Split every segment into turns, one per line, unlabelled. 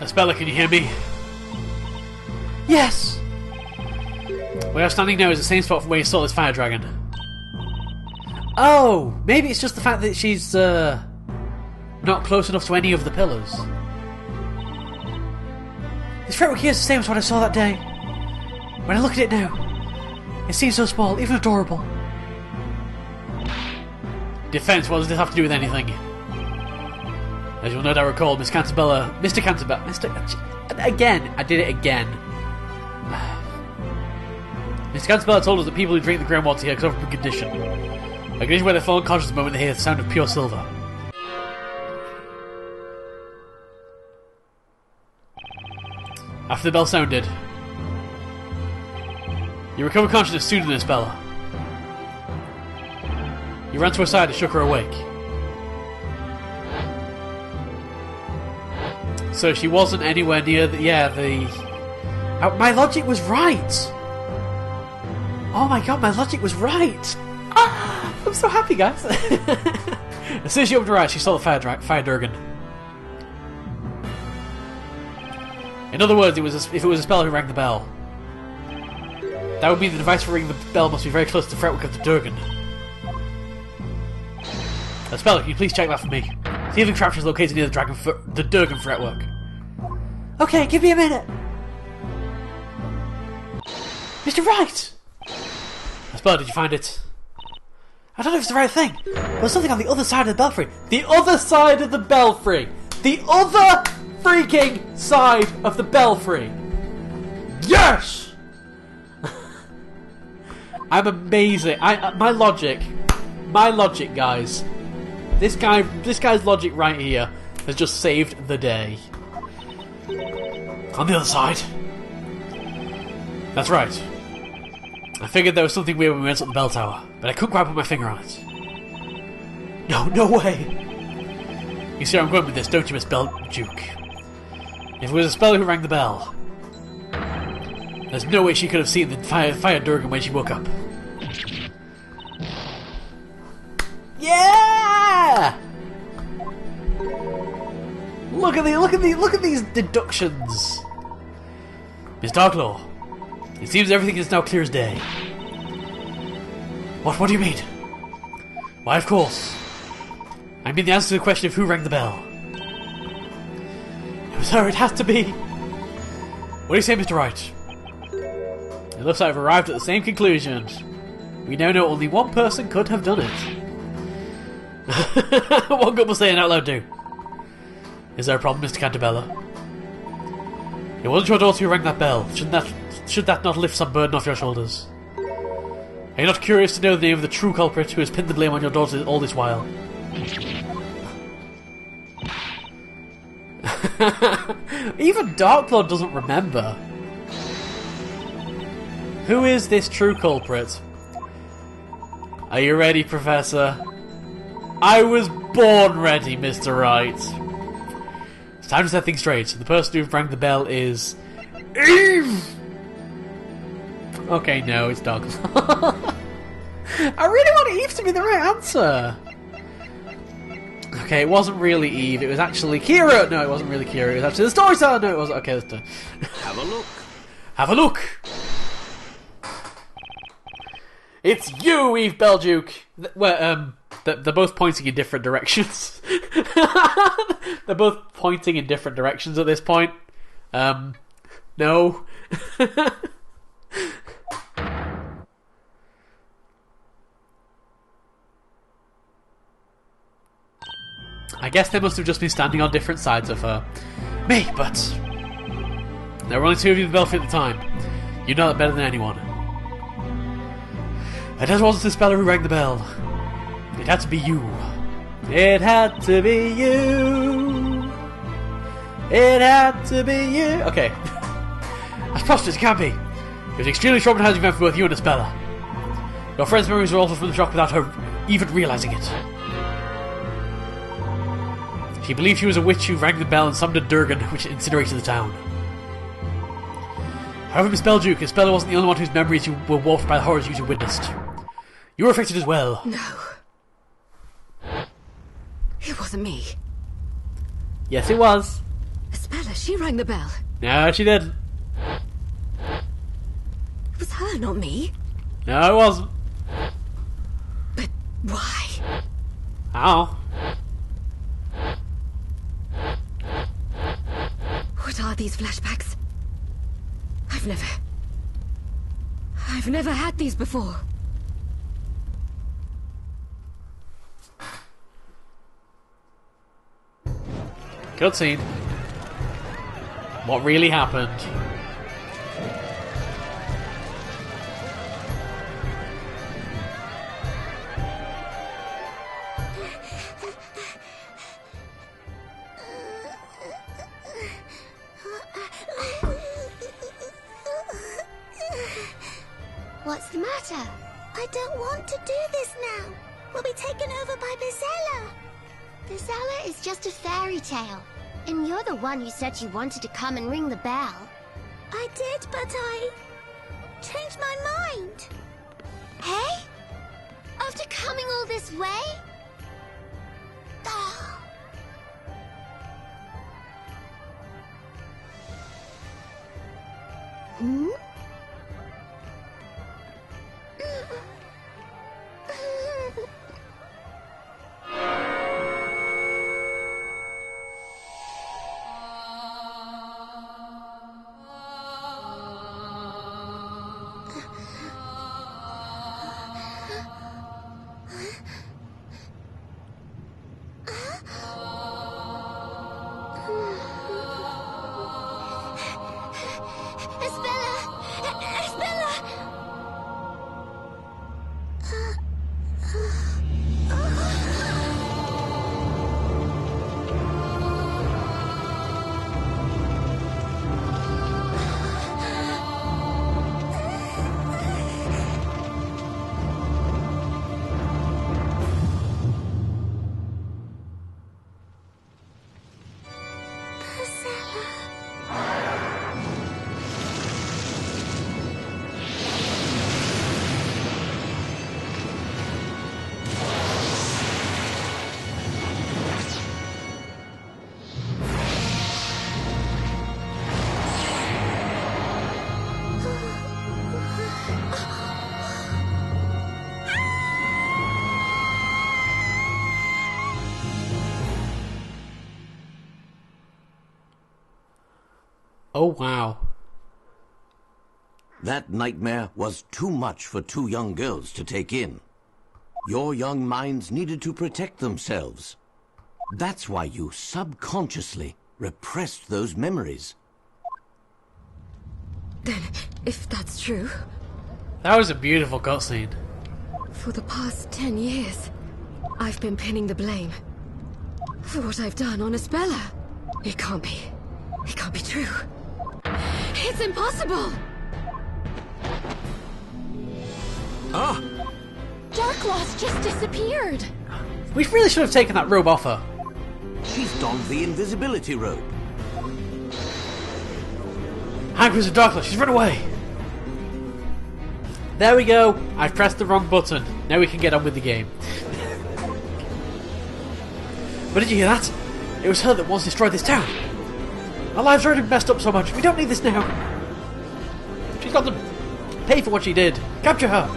Espella, can you hear me?
Yes!
Where I'm standing now is the same spot from where you saw this fire dragon.
Oh, maybe it's just the fact that she's not close enough to any of the pillars. This fretwork here is the same as what I saw that day. When I look at it now, it seems so small, even adorable.
Defense, what does this have to do with anything? As you'll no doubt recall, Mr. Cantabella...
Again, I did it again.
Mr. Cantabella told us that people who drink the groundwater here could suffer from a condition. A condition where they fall unconscious the moment they hear the sound of pure silver. After the bell sounded, you recovered consciousness sooner than Espella. You ran to her side and shook her awake. So she wasn't anywhere near the...
my logic was right! Oh my god, my logic was right! Ah, I'm so happy, guys!
As soon as she opened her eyes, she saw the fire Durgan. In other words, if it was Espella who rang the bell, that would mean the device for ringing the bell must be very close to the fretwork of the Durgan. Espella, can you please check that for me? See if the contraption is located near the Durgan fretwork.
Okay, give me a minute. Mr. Wright!
Espella, did you find it?
I don't know if it's the right thing, but there's something on the other side of the belfry.
The other side of the belfry! The other freaking side of the belfry! Yes! I'm amazing. My logic, guys. This guy's logic right here has just saved the day. On the other side. That's right. I figured there was something weird when we went up the bell tower, but I couldn't quite put my finger on it. No way! You see where I'm going with this, don't you, Miss Duke? If it was Espella who rang the bell, there's no way she could have seen the fire Durgan when she woke up.
Yeah! Look at these deductions.
Miss Darklaw, it seems everything is now clear as day. What do you mean? Why, of course. I mean the answer to the question of who rang the bell. It was her, it has to be. What do you say, Mr. Wright? It looks like I've arrived at the same conclusion. We now know only one person could have done it. What good will saying out loud do? Is there a problem, Mr. Cantabella? It wasn't your daughter who rang that bell. Should that not lift some burden off your shoulders? Are you not curious to know the name of the true culprit who has pinned the blame on your daughter all this while?
Even Darklaw doesn't remember.
Who is this true culprit? Are you ready, Professor? I was born ready, Mr. Wright. It's time to set things straight. The person who rang the bell is... Eve! Okay, no, it's Darklaw.
I really want Eve to be the right answer.
Okay, it wasn't really Eve, it was actually Kira! No, it wasn't really Kira, it was actually the storyteller! No, it wasn't. Okay, let's do it.
Have a look.
Have a look! It's you, Eve Belduke! They're both pointing in different directions. They're both pointing in different directions at this point. No. I guess they must have just been standing on different sides of her. Me, but... There were only two of you in the belfry at the time. You know that better than anyone. It wasn't the speller who rang the bell. It had to be you. It had to be you. It had to be you. Okay. As prosperous as it can be. It was an extremely traumatizing event for both you and Espella. Your friend's memories were altered from the shock without her even realizing it. She believed she was a witch who rang the bell and summoned a Durgan, which incinerated the town. However, Miss Belduke, Espella wasn't the only one whose memories were warped by the horrors you two witnessed. You were affected as well.
No. It wasn't me.
Yes, it was.
Espella, she rang the bell.
No, she didn't.
It was her, not me.
No, it wasn't.
But why?
How?
What are these flashbacks? I've never had these before.
Cutscene. What really happened?
What's the matter? I don't want to do this now. We'll be taken over by Bizella. Bizella is just a fairy tale. And you're the one who said you wanted to come and ring the bell. I did, but I changed my mind. Hey? After coming all this way? Oh. Hmm?
Oh, wow.
That nightmare was too much for two young girls to take in. Your young minds needed to protect themselves. That's why you subconsciously repressed those memories.
Then, if that's true...
That was a beautiful cutscene.
For the past 10 years, I've been pinning the blame for what I've done on Espella. It can't be. It can't be true. It's impossible!
Ah!
Darklost just disappeared.
We really should have taken that robe off her.
She's donned the invisibility robe.
High Cruiser Darklost, she's run away! There we go. I've pressed the wrong button. Now we can get on with the game. But did you hear that? It was her that once destroyed this town. Our lives are already messed up so much. We don't need this now. She's got to pay for what she did. Capture her.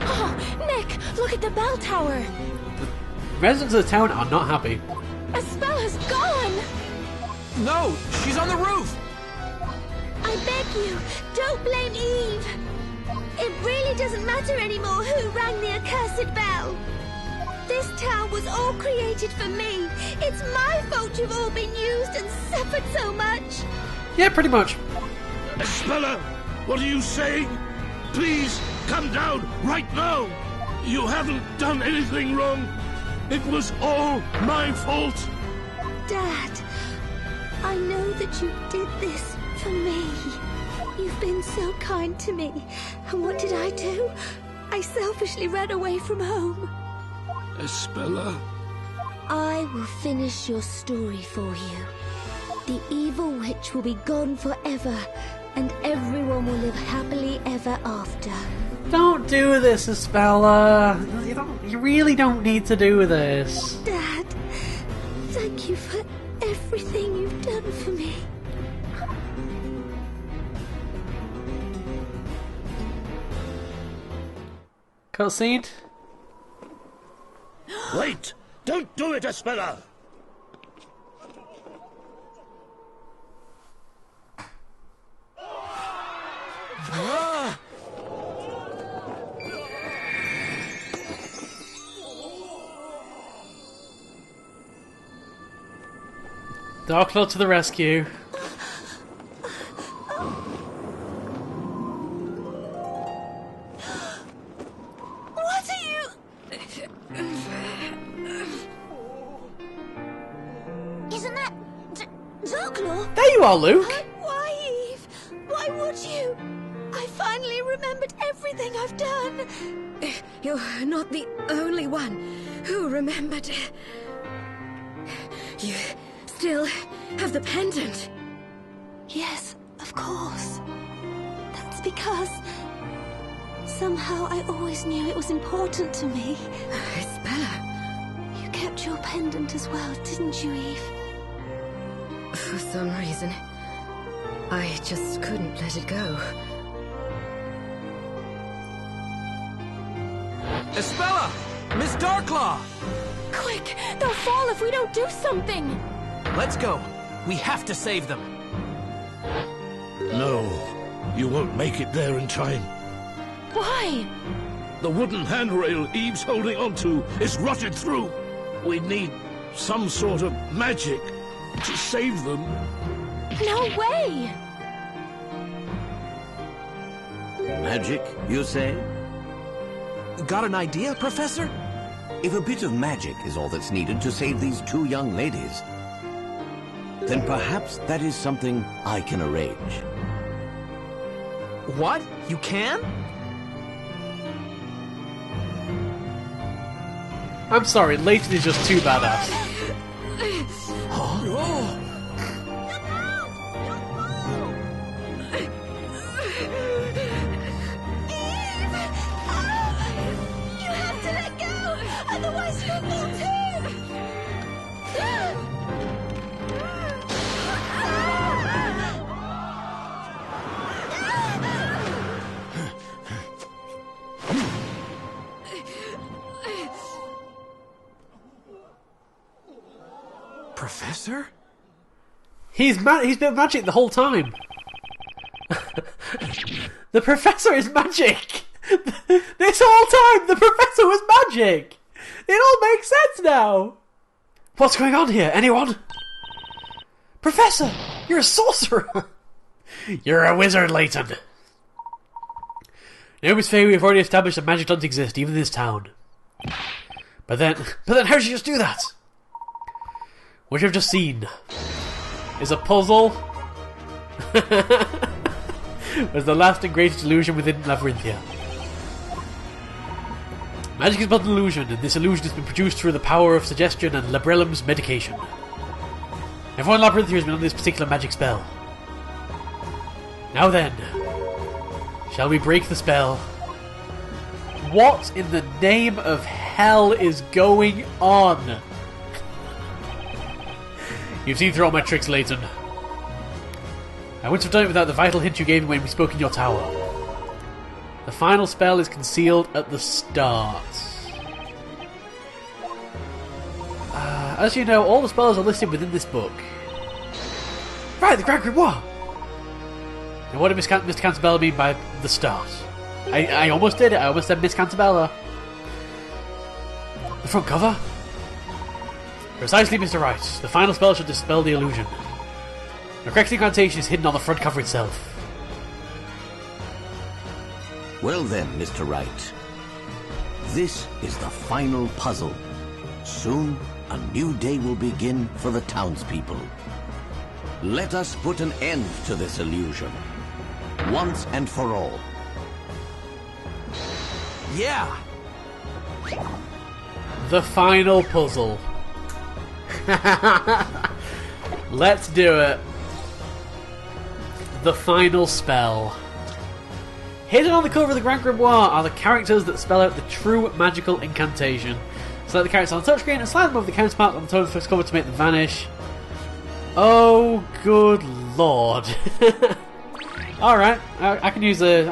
Oh, Nick, look at the bell tower.
The residents of the town are not happy.
Espella's gone.
No! She's on the roof!
I beg you, don't blame Eve. It really doesn't matter anymore who rang the accursed bell. This town was all created for me. It's my fault you've all been used and suffered so much.
Yeah, pretty much.
Espella, what are you saying? Please, come down right now. You haven't done anything wrong. It was all my fault.
Dad, I know that you did this for me. You've been so kind to me. And what did I do? I selfishly ran away from home.
Espella?
I will finish your story for you. The evil witch will be gone forever, and everyone will live happily ever after.
Don't do this, Espella. You really don't need to do this.
Dad, Thank you for everything you've done for me.
Cutscene?
Wait! Don't do it, Espella!
Darklaw to the rescue.
What are you... Isn't that... Darklaw?
There you are, Luke!
Why, Eve? Why would you? I finally remembered everything I've done.
You're not the only one who remembered. You still have the pendant.
Yes, of course. That's because... somehow I always knew it was important to me.
Espella,
You kept your pendant as well, didn't you, Eve?
for some reason, I just couldn't let it go.
Espella! Miss Darklaw!
Quick! They'll fall if we don't do something!
Let's go. We have to save them.
No, you won't make it there in time.
Why?
The wooden handrail Eve's holding onto is rotted through. We need some sort of magic to save them.
No way!
Magic, you say?
Got an idea, Professor?
If a bit of magic is all that's needed to save these two young ladies, then perhaps that is something I can arrange.
What? You can?
I'm sorry, Layton is just too badass.
You have to let go! Otherwise you'll fall too!
Professor?
He's been magic the whole time. The Professor is magic! This whole time, the Professor was magic! It all makes sense now! What's going on here? Anyone? Professor! You're a sorcerer! You're a wizard, Layton! No, Miss Fay, we've already established that magic doesn't exist, even in this town. But then how did you just do that? What you've just seen is a puzzle was the last and greatest illusion within Labyrinthia. Magic is but an illusion, and this illusion has been produced through the power of suggestion and Labrellum's medication. Everyone in Labyrinthia has been under this particular magic spell. Now then, shall we break the spell? What in the name of hell is going on? You've seen through all my tricks, Layton. I wouldn't have done it without the vital hint you gave me when we spoke in your tower. The final spell is concealed at the start. As you know, all the spells are listed within this book. Right, the Grand Grimoire! And what did Mr. Cantabella mean by the start? I almost did it, I almost said Miss Cantabella. The front cover? Precisely, Mr. Wright. The final spell should dispel the illusion. The correct incantation is hidden on the front cover itself.
Well then, Mr. Wright. This is the final puzzle. Soon, a new day will begin for the townspeople. Let us put an end to this illusion. Once and for all.
Yeah!
The final puzzle. Let's do it. The final spell. Hidden on the cover of the Grand Grimoire are the characters that spell out the true magical incantation. Select the characters on the touchscreen and slide them over the counterpart on the total first cover to make them vanish. Oh, good lord! All right, I can use a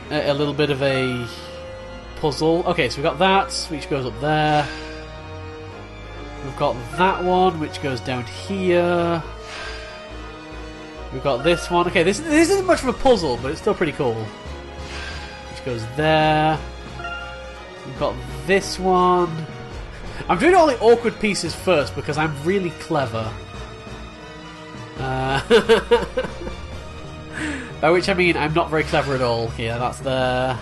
little bit of a puzzle. Okay, so we've got that, which goes up there. We've got that one, which goes down here. We've got this one. Okay, this isn't much of a puzzle, but it's still pretty cool. Which goes there. We've got this one. I'm doing all the awkward pieces first because I'm really clever. By which I mean I'm not very clever at all. Yeah, that's there.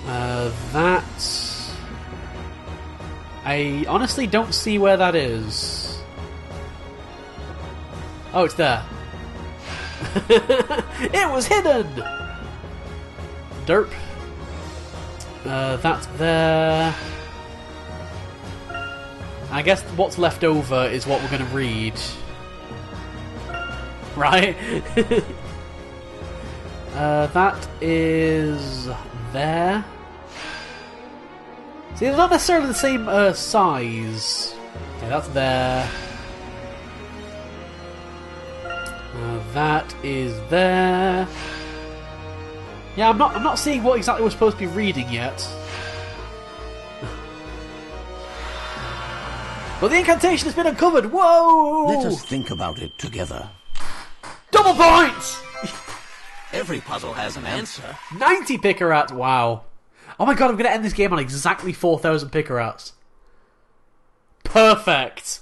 That... I honestly don't see where that is. Oh, it's there. It was hidden! Derp. That's there. I guess what's left over is what we're going to read. Right? That is there. See, they're not necessarily the same size. Okay, that's there. That is there. Yeah, I'm not seeing what exactly we're supposed to be reading yet. But the incantation has been uncovered. Whoa!
Let us think about it together.
Double points!
Every puzzle has an answer.
90 Pickerats. Wow. Oh my god, I'm going to end this game on exactly 4,000 Pickerats. Perfect.